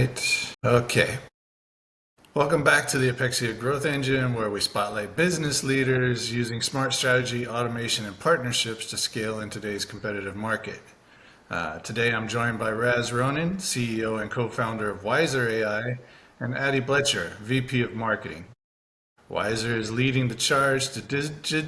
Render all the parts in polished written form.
right. Okay. Welcome back to the Apexia Growth Engine, where we spotlight business leaders using smart strategy, automation, and partnerships to scale in today's competitive market. Today, I'm joined by Raz Ronen, CEO and co-founder of Wisor.ai, and Adi Blecher, VP of Marketing. Wisor is leading the charge to digitize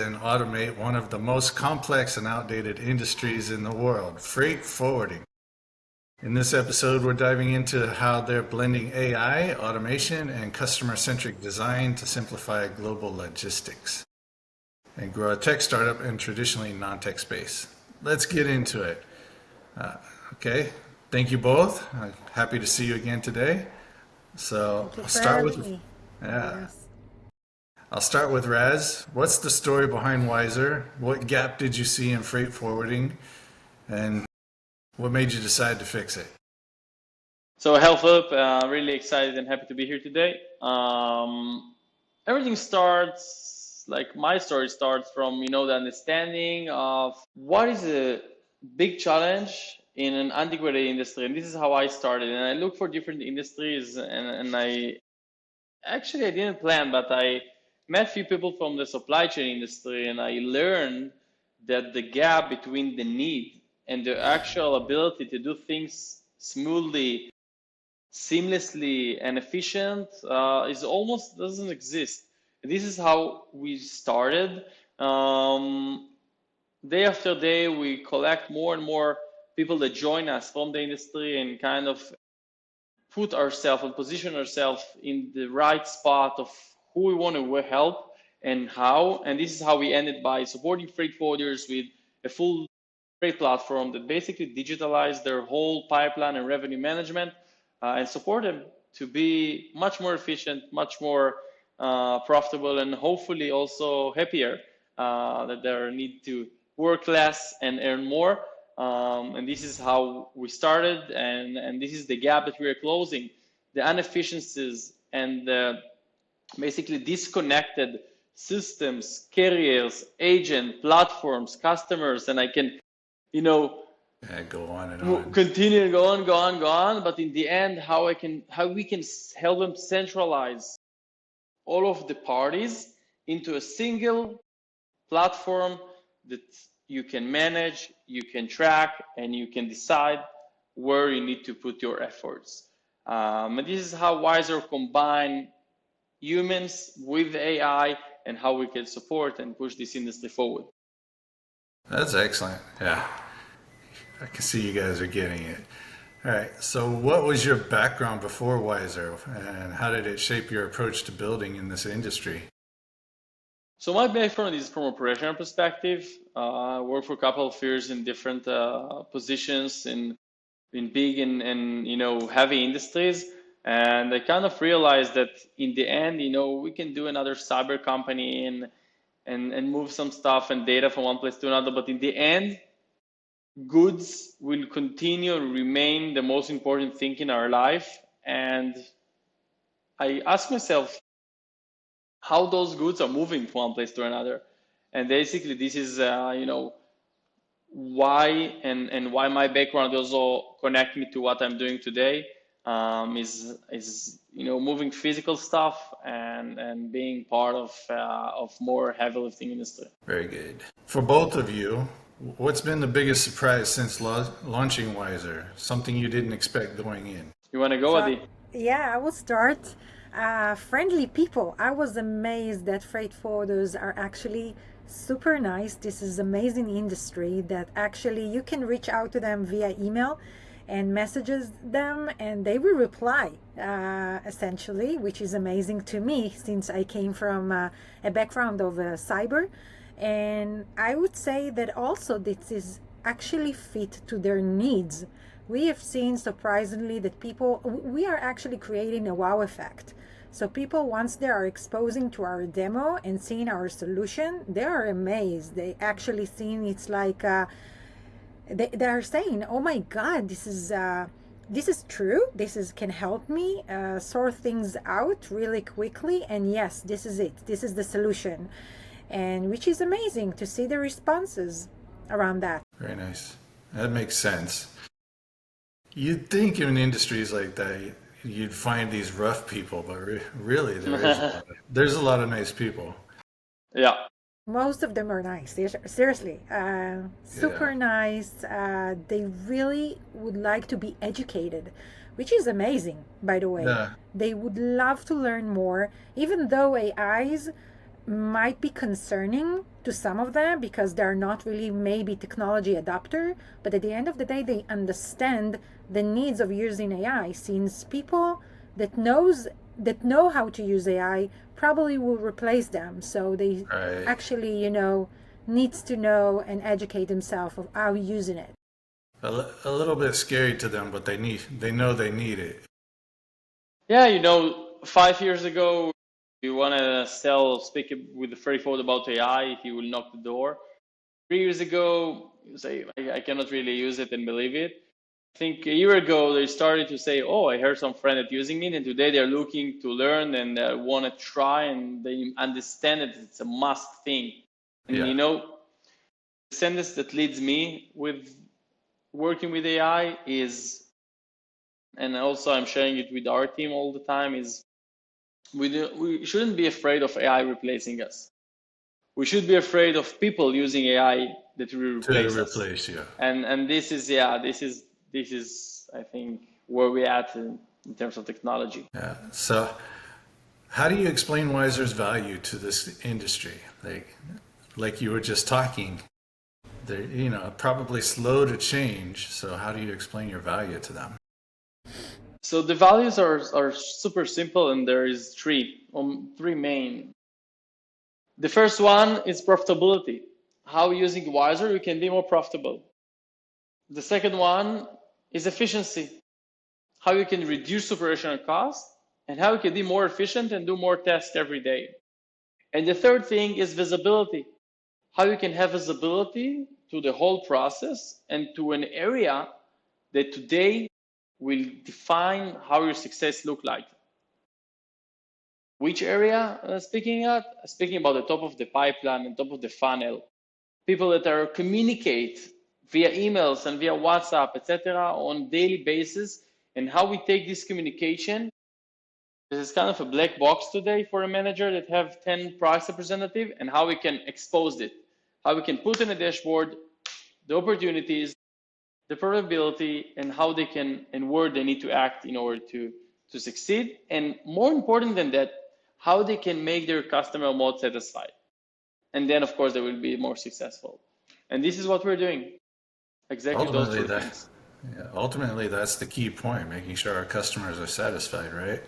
and automate one of the most complex and outdated industries in the world, freight forwarding. In this episode, we're diving into how they're blending AI, automation, and customer-centric design to simplify global logistics and grow a tech startup in traditionally non-tech space. Let's get into it. Okay, thank you both. I'm happy to see you again today. So Thank you I'll for start having with me. yeah. Yes. I'll start with Raz. What's the story behind Wisor? What gap did you see in freight forwarding, and what made you decide to fix it? So, hello, Phillip. Really excited and happy to be here today. Everything starts, like my story starts from, the understanding of what is a big challenge in an antiquated industry. And this is how I started. And I look for different industries, and I didn't plan, but I met a few people from the supply chain industry, and I learned that the gap between the need and the actual ability to do things smoothly, seamlessly, and efficient is almost doesn't exist. This is how we started. Day after day, we collect more and more people that join us from the industry and kind of put ourselves and position ourselves in the right spot of who we want to help and how. And this is how we ended by supporting freight forwarders with a full freight platform that basically digitalized their whole pipeline and revenue management and support them to be much more efficient, much more profitable, and hopefully also happier that they need to work less and earn more. And this is how we started, and this is the gap that we are closing. The inefficiencies and the basically disconnected systems, carriers, agent, platforms, customers, and I can, Go on and on. continue go on. But in the end, how we can help them centralize all of the parties into a single platform that you can manage, you can track, and you can decide where you need to put your efforts. And this is how Wisor combine humans with AI and how we can support and push this industry forward. That's excellent. Yeah. I can see you guys are getting it. All right. So what was your background before Wisor, and how did it shape your approach to building in this industry? So my background is from a operational perspective. I worked for a couple of years in different positions in big and heavy industries, and I kind of realized that in the end, we can do another cyber company and move some stuff and data from one place to another, but in the end, goods will continue to remain the most important thing in our life. And I asked myself how those goods are moving from one place to another. And basically, this is, why and why my background also connect me to what I'm doing today is moving physical stuff and being part of more heavy lifting industry. Very good. For both of you, what's been the biggest surprise since launching Wisor? Something you didn't expect going in? You want to go, Adi? Yeah, I will start. Friendly people. I was amazed that freight forwarders are actually super nice. This is amazing industry that actually you can reach out to them via email and messages them and they will reply essentially, which is amazing to me since I came from a background of cyber. And I would say that also this is actually fit to their needs. We have seen surprisingly that we are actually creating a wow effect. So people, once they are exposing to our demo and seeing our solution, they are amazed. They actually seeing it's like, they are saying, oh my God, this is true. Can help me sort things out really quickly. And yes, this is it. This is the solution. And which is amazing to see the responses around that. Very nice. That makes sense. You'd think in industries like that, you'd find these rough people, but really, there's a lot of nice people. Yeah. Most of them are nice. Seriously, super Yeah. nice. They really would like to be educated, which is amazing, by the way. Yeah. They would love to learn more, even though AIs might be concerning to some of them because they're not really maybe technology adapter, but at the end of the day, they understand the needs of using AI, since people that know how to use AI probably will replace them. So they Right. actually, needs to know and educate themselves of how using it. A little bit scary to them, but they know they need it. Yeah, 5 years ago, you want to speak with a freight forward about AI, he will knock the door. 3 years ago, you say, I cannot really use it and believe it. I think a year ago, they started to say, oh, I heard some friend that using it, and today they're looking to learn and want to try, and they understand that it's a must thing. And Yeah. the sentence that leads me with working with AI is, and also I'm sharing it with our team all the time, is we shouldn't be afraid of AI replacing us. We should be afraid of people using AI that will To replace us. replace you. And this is I think where we're at in terms of technology. Yeah. So, how do you explain Wiser's value to this industry? Like you were just talking, they're probably slow to change. So, how do you explain your value to them? So the values are super simple, and there is three main. The first one is profitability. How using Wiser you can be more profitable. The second one is efficiency. How you can reduce operational costs and how you can be more efficient and do more tests every day. And the third thing is visibility. How you can have visibility to the whole process and to an area that today will define how your success look like. Which area speaking at? Speaking about the top of the pipeline and top of the funnel. People that are communicate via emails and via WhatsApp, etc., on daily basis, and how we take this communication. This is kind of a black box today for a manager that have 10 price representative, and how we can expose it, how we can put in a dashboard the opportunities, the probability, and how they can and where they need to act in order to succeed. And more important than that, how they can make their customer more satisfied. And then, of course, they will be more successful. And this is what we're doing. Exactly those Ultimately, two things. ultimately, that's the key point: making sure our customers are satisfied, right?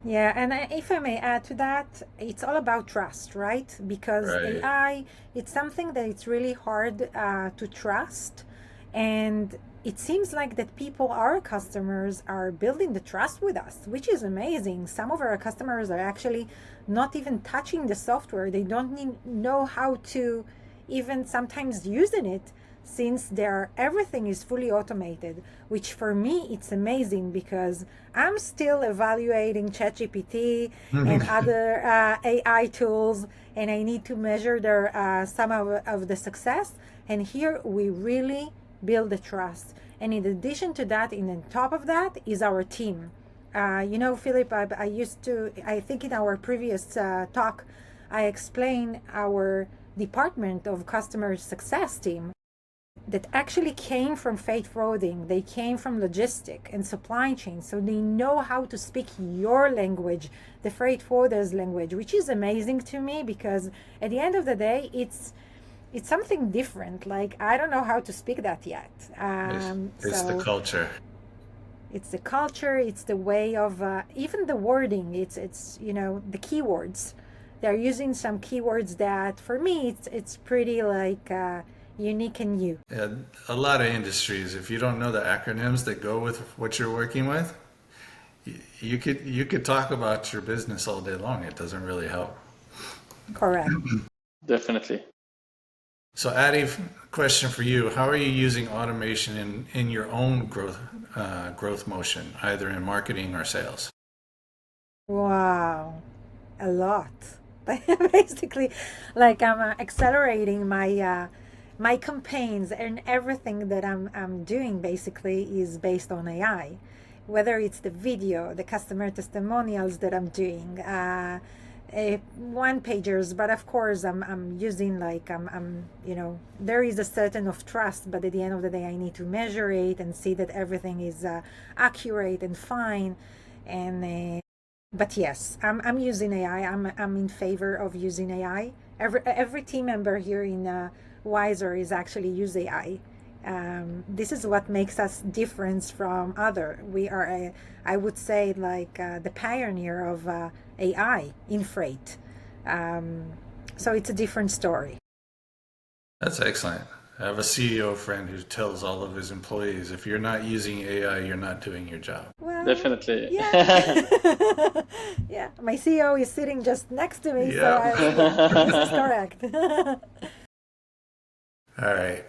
Yeah, and if I may add to that, it's all about trust, right? Because Right. AI, it's something that it's really hard to trust. And it seems like that people, our customers, are building the trust with us, which is amazing. Some of our customers are actually not even touching the software. They don't know how to even sometimes using it, since everything is fully automated, which for me it's amazing because I'm still evaluating ChatGPT and other AI tools, and I need to measure some of the success. And here we really build the trust. And in addition to that, in on top of that, is our team. Philip, I think in our previous talk, I explained our department of customer success team that actually came from freight forwarding. They came from logistic and supply chain, so they know how to speak your language, the freight forwarder's language, which is amazing to me because at the end of the day, it's something different. Like, I don't know how to speak that yet. It's the culture. It's the culture. It's the way of even the wording. It's the keywords. They're using some keywords that for me it's pretty like unique and new. Yeah, a lot of industries, if you don't know the acronyms that go with what you're working with, you could talk about your business all day long. It doesn't really help. Correct. Definitely. So, Adi, question for you: how are you using automation in your own growth motion, either in marketing or sales? Wow, a lot. Basically, like I'm accelerating my my campaigns and everything that I'm doing basically is based on AI, whether it's the video, the customer testimonials that I'm doing, one pagers, but of course I'm using like I'm there is a certain of trust, but at the end of the day I need to measure it and see that everything is accurate and fine. And but yes, I'm using AI. I'm in favor of using AI. Every team member here in Wisor is actually use AI. This is what makes us different from other. We are, I would say, like the pioneer of AI in freight. So it's a different story. That's excellent. I have a CEO friend who tells all of his employees, if you're not using AI, you're not doing your job. Well, Definitely. yeah. Yeah, my CEO is sitting just next to me, Yeah. so this is correct. All right.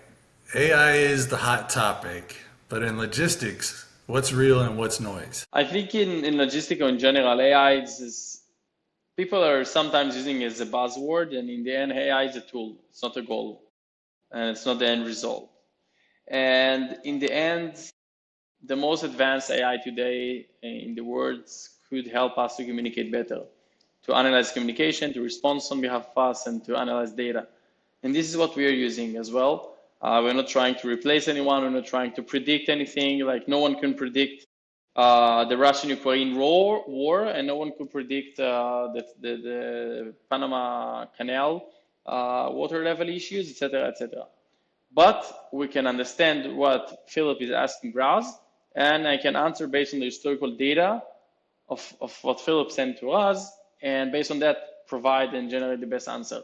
AI is the hot topic, but in logistics, what's real and what's noise? I think in logistics in general, AI is people are sometimes using it as a buzzword, and in the end, AI is a tool. It's not a goal, and it's not the end result. And in the end, the most advanced AI today in the world could help us to communicate better, to analyze communication, to respond on behalf of us, and to analyze data. And this is what we are using as well. We're not trying to replace anyone. We're not trying to predict anything. Like no one can predict the Russian-Ukraine war, and no one could predict the Panama Canal water level issues, etc., etc. But we can understand what Philip is asking Raz, and I can answer based on the historical data of what Philip sent to us, and based on that, provide and generate the best answer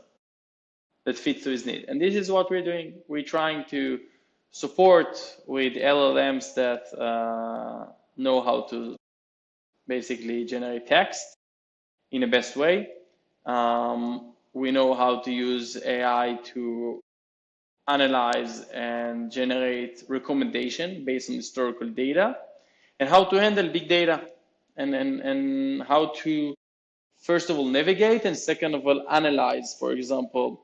that fits to his need. And this is what we're doing. We're trying to support with LLMs that know how to basically generate text in the best way. We know how to use AI to analyze and generate recommendation based on historical data, and how to handle big data, and how to, first of all, navigate, and second of all, analyze. For example,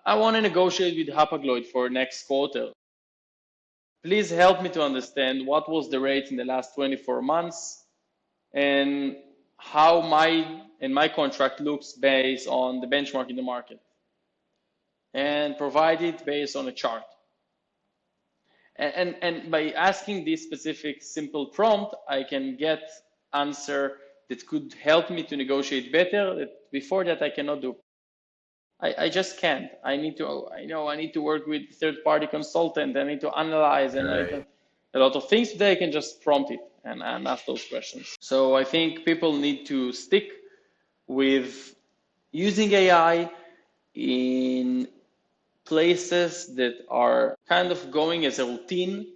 I want to negotiate with Hapag-Lloyd for next quarter. Please help me to understand what was the rate in the last 24 months and how my contract looks based on the benchmark in the market, and provide it based on a chart. And by asking this specific simple prompt, I can get answer that could help me to negotiate better that before that I cannot do. I just can't. I need to work with third-party consultant. I need to analyze and Right. a lot of things. Today I can just prompt it and ask those questions. So I think people need to stick with using AI in places that are kind of going as a routine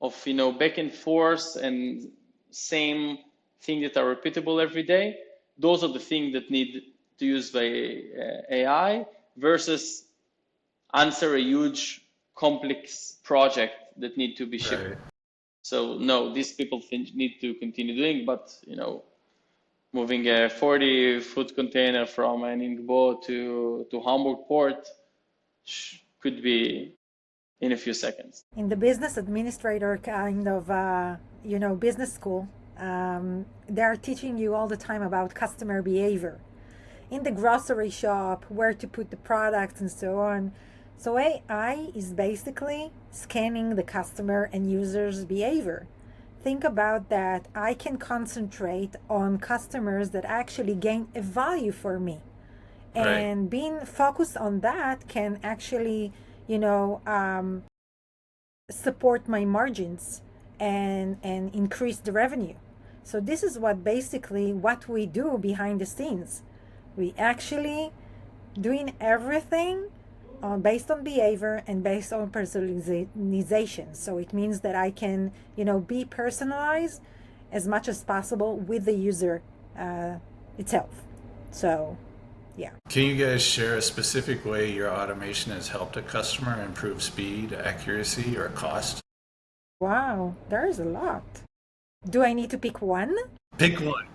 of back and forth and same thing that are repeatable every day. Those are the things that need to use by AI versus answer a huge complex project that need to be shipped. Right. So no, these people need to continue doing, but moving a 40-foot container from an Ingbo to Hamburg port could be in a few seconds. In the business administrator kind of business school, they are teaching you all the time about customer behavior in the grocery shop, where to put the products and so on. So AI is basically scanning the customer and users' behavior. Think about that. I can concentrate on customers that actually gain a value for me. And Right. being focused on that can actually, support my margins and increase the revenue. So this is what we do behind the scenes. We actually doing everything based on behavior and based on personalization. So it means that I can, be personalized as much as possible with the user itself. So, yeah. Can you guys share a specific way your automation has helped a customer improve speed, accuracy, or cost? Wow, there's a lot. Do I need to pick one? Pick one.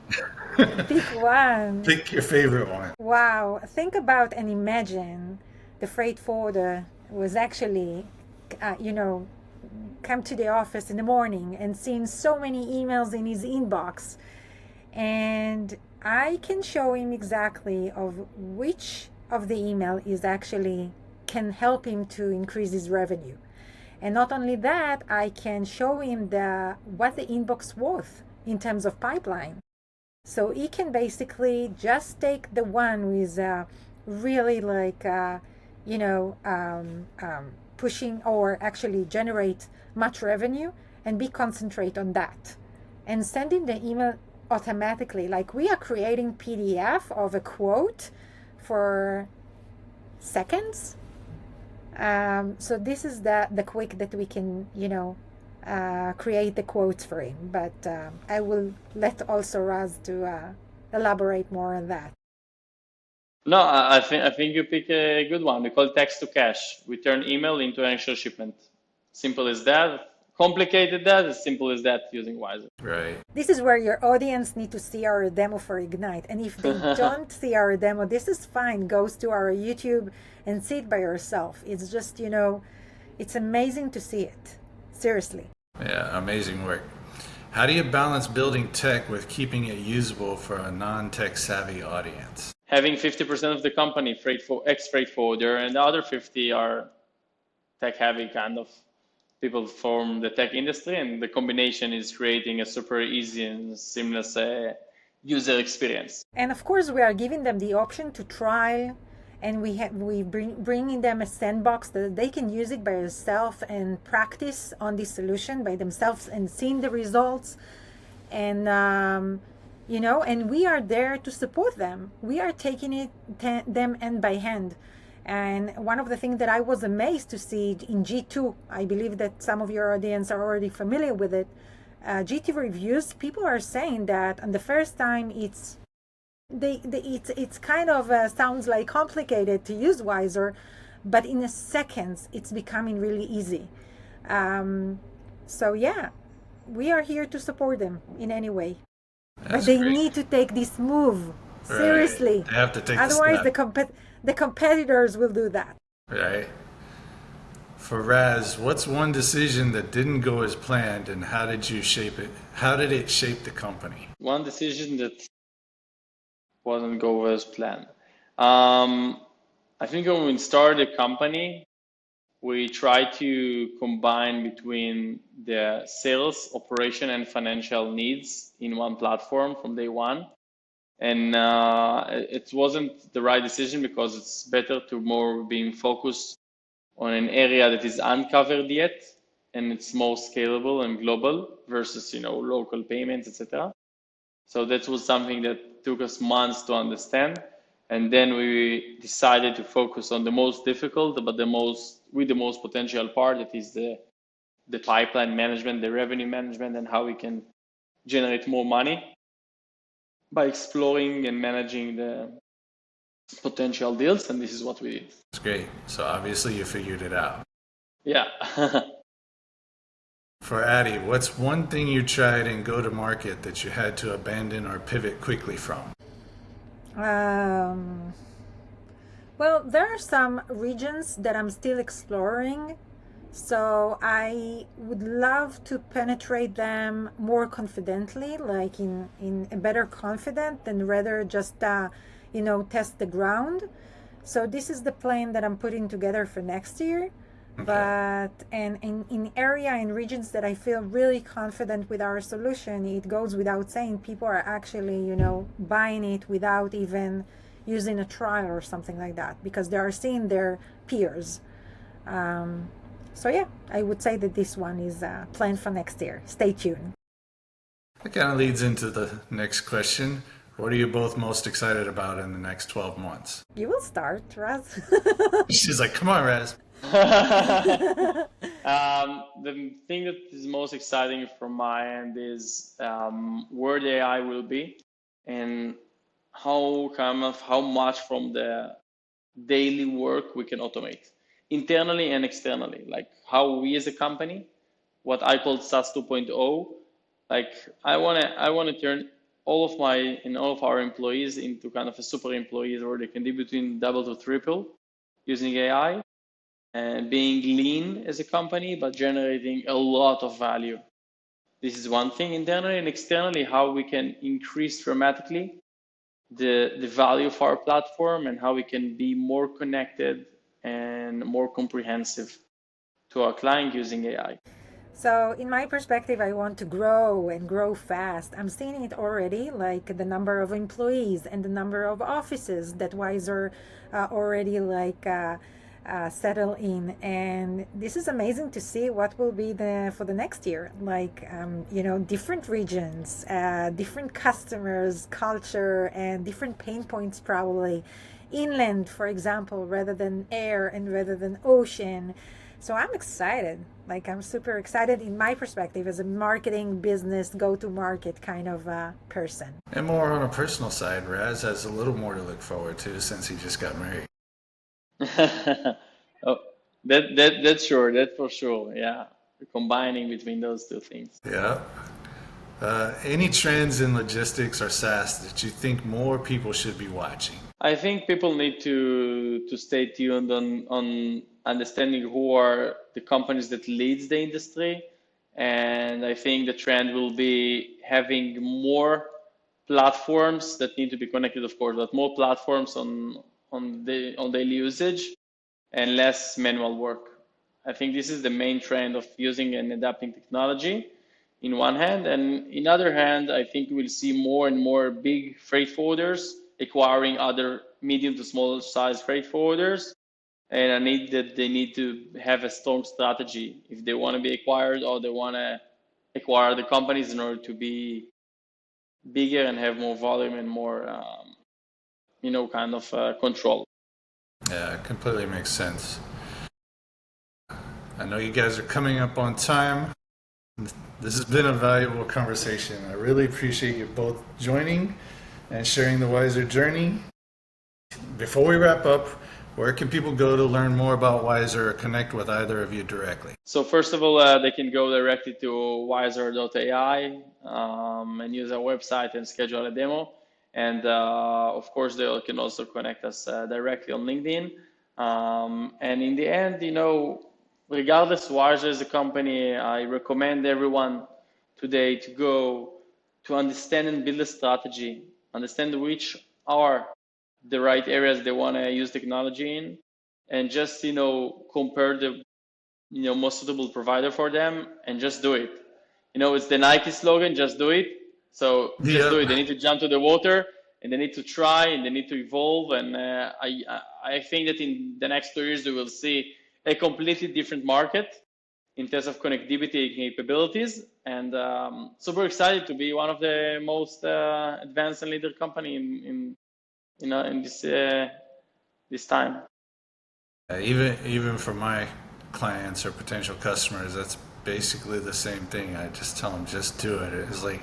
Pick one. Pick your favorite one. Wow, think about and imagine the freight forwarder was actually, come to the office in the morning and seeing so many emails in his inbox. And I can show him exactly of which of the email is actually can help him to increase his revenue. And not only that, I can show him what the inbox worth in terms of pipeline. So he can basically just take the one with really pushing or actually generate much revenue and be concentrate on that and sending the email automatically. Like we are creating PDF of a quote for seconds. So this is the quick that we can, create the quotes for him. But I will let also Raz to elaborate more on that. No, I think you pick a good one. We call it text to cash. We turn email into an actual shipment. Simple as that. Complicated that, as simple as that using Wisor. Right. This is where your audience need to see our demo for Ignite. And if they don't see our demo, this is fine. Goes to our YouTube and see it by yourself. It's just, it's amazing to see it. Seriously. Yeah, amazing work. How do you balance building tech with keeping it usable for a non-tech savvy audience? Having 50% of the company ex-freight forwarder and the other 50 are tech heavy kind of people from the tech industry, and the combination is creating a super easy and seamless user experience. And of course, we are giving them the option to try, and we bringing them a sandbox that they can use it by themselves and practice on this solution by themselves and seeing the results. And and we are there to support them. We are taking them hand by hand. And one of the things that I was amazed to see in G2, I believe that some of your audience are already familiar with it. GT reviews, people are saying that on the first time it's kind of sounds like complicated to use Wisor, but in a second it's becoming really easy. So yeah, we are here to support them in any way. That's but they great. need to take this move seriously. Right. They have to take Otherwise, the step. the competitors will do that. Right. For Raz, what's one decision that didn't go as planned, and how did you shape it? How did it shape the company? One decision that wasn't go as planned. I think when we started the company, we tried to combine between the sales, operation, and financial needs in one platform from day one. And it wasn't the right decision because it's better to more being focused on an area that is uncovered yet and it's more scalable and global versus local payments, etc. So that was something that took us months to understand. And then we decided to focus on the most difficult, but the most potential part, that is the pipeline management, the revenue management, and how we can generate more money by exploring and managing the potential deals. And this is what we did. That's great. So obviously you figured it out. Yeah. For Adi, what's one thing you tried in go-to-market that you had to abandon or pivot quickly from? Well, there are some regions that I'm still exploring, so I would love to penetrate them more confidently, like in a better confidence than rather just test the ground. So this is the plan that I'm putting together for next year. Okay. But and in regions that I feel really confident with our solution, it goes without saying people are actually buying it without even using a trial or something like that, because they are seeing their peers. So yeah, I would say that this one is planned for next year. Stay tuned. That kind of leads into the next question. What are you both most excited about in the next 12 months? You will start, Raz. She's like, come on, Raz. The thing that is most exciting from my end is where the AI will be and how much from the daily work we can automate internally and externally, like how we as a company, what I call SaaS 2.0, like I want to turn all of our employees into kind of a super employees where they can do between double to triple using AI. and being lean as a company, but generating a lot of value. This is one thing internally, and externally, how we can increase dramatically the value of our platform and how we can be more connected and more comprehensive to our client using AI. So, in my perspective, I want to grow and grow fast. I'm seeing it already, like the number of employees and the number of offices that Wisor already settle in, and this is amazing to see what will be for the next year. Like different regions, different customers, culture, and different pain points probably. Inland, for example, rather than air and rather than ocean. So I'm excited. Like I'm super excited in my perspective as a marketing business go-to-market kind of person. And more on a personal side, Raz has a little more to look forward to since he just got married. Oh, that's sure. That's for sure. Yeah, combining between those two things. Yeah. Any trends in logistics or SaaS that you think more people should be watching? I think people need to stay tuned on understanding who are the companies that leads the industry, and I think the trend will be having more platforms that need to be connected, of course, but more platforms on daily usage and less manual work. I think this is the main trend of using and adapting technology in one hand, and in other hand, I think we'll see more and more big freight forwarders acquiring other medium to small size freight forwarders, and they need to have a strong strategy if they want to be acquired or they want to acquire the companies in order to be bigger and have more volume and more control. Yeah, it completely makes sense. I know you guys are coming up on time. This has been a valuable conversation. I really appreciate you both joining and sharing the Wisor journey. Before we wrap up, where can people go to learn more about Wisor or connect with either of you directly? So first of all, they can go directly to Wisor.ai and use our website and schedule a demo. And of course, they can also connect us directly on LinkedIn. And in the end, regardless Wisor as a company, I recommend everyone today to go to understand and build a strategy, understand which are the right areas they want to use technology in, and just compare the most suitable provider for them and just do it. It's the Nike slogan, just do it. So just do it. They need to jump to the water and they need to try and they need to evolve. And I think that in the next 2 years we will see a completely different market in terms of connectivity capabilities, and super excited to be one of the most advanced and leader company in this time. Even for my clients or potential customers, that's basically the same thing. I just tell them, just do it. It's like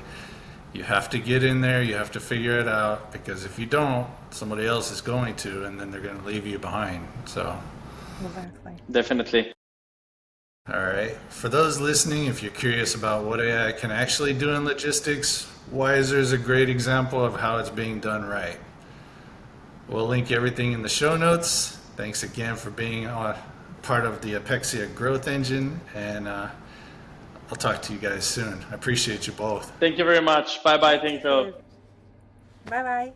you have to get in there, you have to figure it out, because if you don't, somebody else is going to, and then they're going to leave you behind. So Exactly. Definitely. all right, for those listening, if you're curious about what AI can actually do in logistics, Wisor is a great example of how it's being done right. We'll link everything in the show notes. Thanks again for being part of the Apexia Growth Engine, and I'll talk to you guys soon. I appreciate you both. Thank you very much. Bye-bye. Thank you. Bye-bye.